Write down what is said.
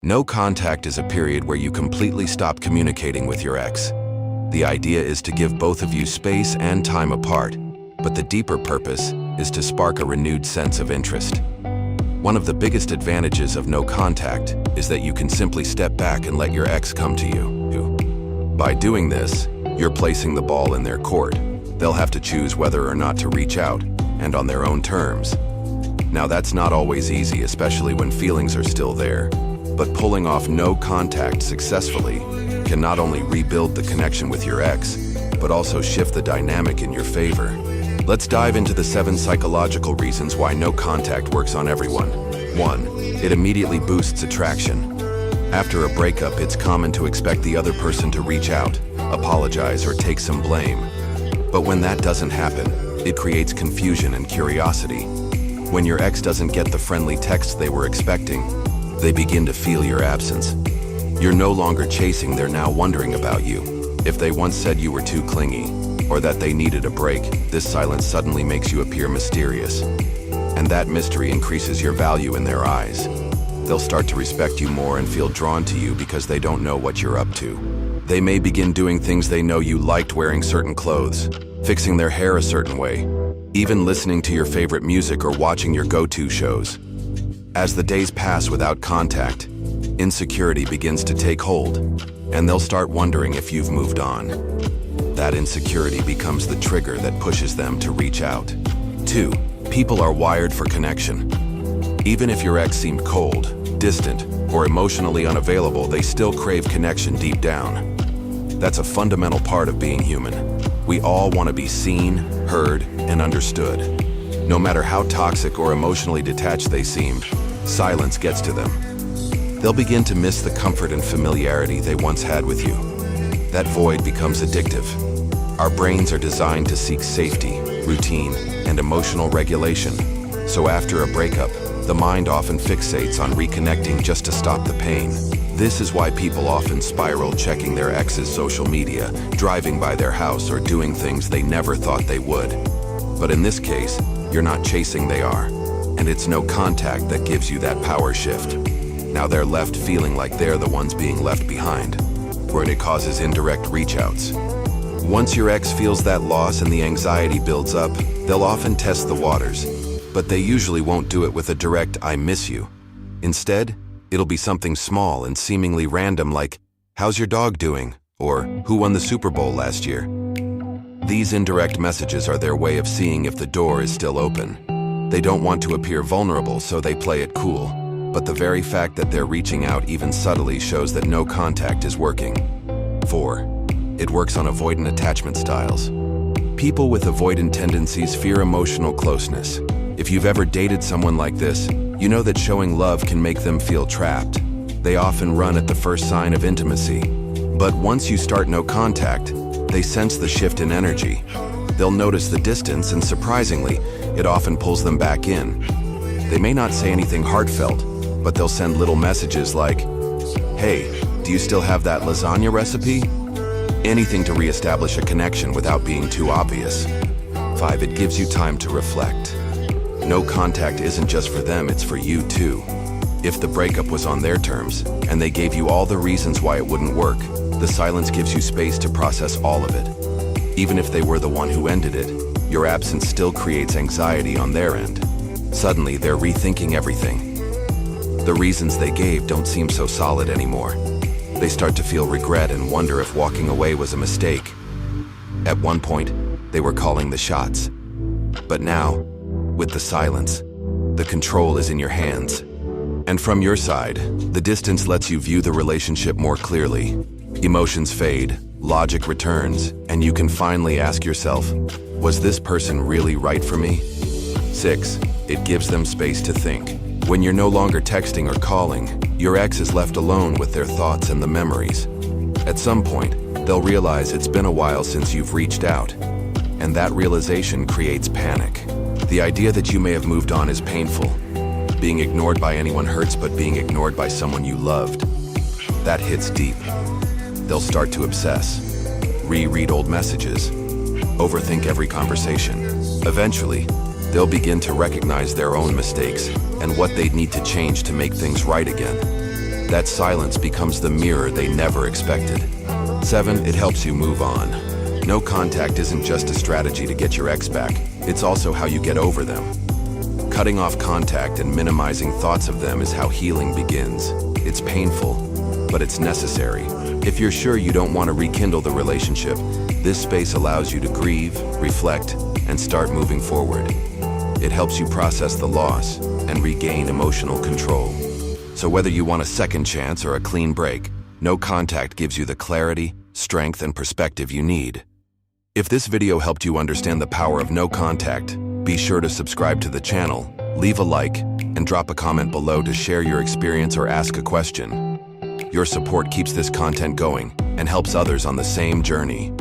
No contact is a period where you completely stop communicating with your ex. The idea is to give both of you space and time apart, but the deeper purpose is to spark a renewed sense of interest. One of the biggest advantages of no contact is that you can simply step back and let your ex come to you. By doing this, you're placing the ball in their court. They'll have to choose whether or not to reach out, and on their own terms. Now that's not always easy, especially when feelings are still there. But pulling off no contact successfully can not only rebuild the connection with your ex, but also shift the dynamic in your favor. Let's dive into the 7 psychological reasons why no contact works on everyone. 1. It immediately boosts attraction. After a breakup, it's common to expect the other person to reach out, apologize, or take some blame. But when that doesn't happen, it creates confusion and curiosity. When your ex doesn't get the friendly text they were expecting, they begin to feel your absence. You're no longer chasing, they're now wondering about you. If they once said you were too clingy, or that they needed a break, this silence suddenly makes you appear mysterious. And that mystery increases your value in their eyes. They'll start to respect you more and feel drawn to you because they don't know what you're up to. They may begin doing things they know you liked, wearing certain clothes, fixing their hair a certain way, even listening to your favorite music or watching your go-to shows. As the days pass without contact, insecurity begins to take hold, and they'll start wondering if you've moved on. That insecurity becomes the trigger that pushes them to reach out. 2. People are wired for connection. Even if your ex seemed cold, distant, or emotionally unavailable, they still crave connection deep down. That's a fundamental part of being human. We all want to be seen, heard, and understood. No matter how toxic or emotionally detached they seemed, silence gets to them. They'll begin to miss the comfort and familiarity they once had with you. That void becomes addictive. Our brains are designed to seek safety, routine, and emotional regulation. So after a breakup, the mind often fixates on reconnecting just to stop the pain. This is why people often spiral, checking their ex's social media, driving by their house, or doing things they never thought they would. But in this case, you're not chasing, they are. And it's no contact that gives you that power shift. Now they're left feeling like they're the ones being left behind, where it causes indirect reach-outs. Once your ex feels that loss and the anxiety builds up, they'll often test the waters, but they usually won't do it with a direct "I miss you." Instead, it'll be something small and seemingly random like, "How's your dog doing?" or "Who won the Super Bowl last year?" These indirect messages are their way of seeing if the door is still open. They don't want to appear vulnerable, so they play it cool. But the very fact that they're reaching out even subtly shows that no contact is working. 4. It works on avoidant attachment styles. People with avoidant tendencies fear emotional closeness. If you've ever dated someone like this, you know that showing love can make them feel trapped. They often run at the first sign of intimacy. But once you start no contact, they sense the shift in energy. They'll notice the distance, and surprisingly, it often pulls them back in. They may not say anything heartfelt, but they'll send little messages like, "Hey, do you still have that lasagna recipe?" Anything to reestablish a connection without being too obvious. 5. It gives you time to reflect. No contact isn't just for them, it's for you too. If the breakup was on their terms, and they gave you all the reasons why it wouldn't work, the silence gives you space to process all of it. Even if they were the one who ended it, your absence still creates anxiety on their end. Suddenly, they're rethinking everything. The reasons they gave don't seem so solid anymore. They start to feel regret and wonder if walking away was a mistake. At one point, they were calling the shots. But now, with the silence, the control is in your hands. And from your side, the distance lets you view the relationship more clearly. Emotions fade, logic returns, and you can finally ask yourself, was this person really right for me? 6. It gives them space to think. When you're no longer texting or calling, your ex is left alone with their thoughts and the memories. At some point, they'll realize it's been a while since you've reached out, and that realization creates panic. The idea that you may have moved on is painful. Being ignored by anyone hurts, but being ignored by someone you loved, that hits deep. They'll start to obsess, reread old messages, overthink every conversation. Eventually, they'll begin to recognize their own mistakes and what they'd need to change to make things right again. That silence becomes the mirror they never expected. 7. It helps you move on. No contact isn't just a strategy to get your ex back, it's also how you get over them. Cutting off contact and minimizing thoughts of them is how healing begins. It's painful, but it's necessary. If you're sure you don't want to rekindle the relationship, this space allows you to grieve, reflect, and start moving forward. It helps you process the loss and regain emotional control. So whether you want a second chance or a clean break, no contact gives you the clarity, strength, and perspective you need. If this video helped you understand the power of no contact, be sure to subscribe to the channel, leave a like, and drop a comment below to share your experience or ask a question. Your support keeps this content going and helps others on the same journey.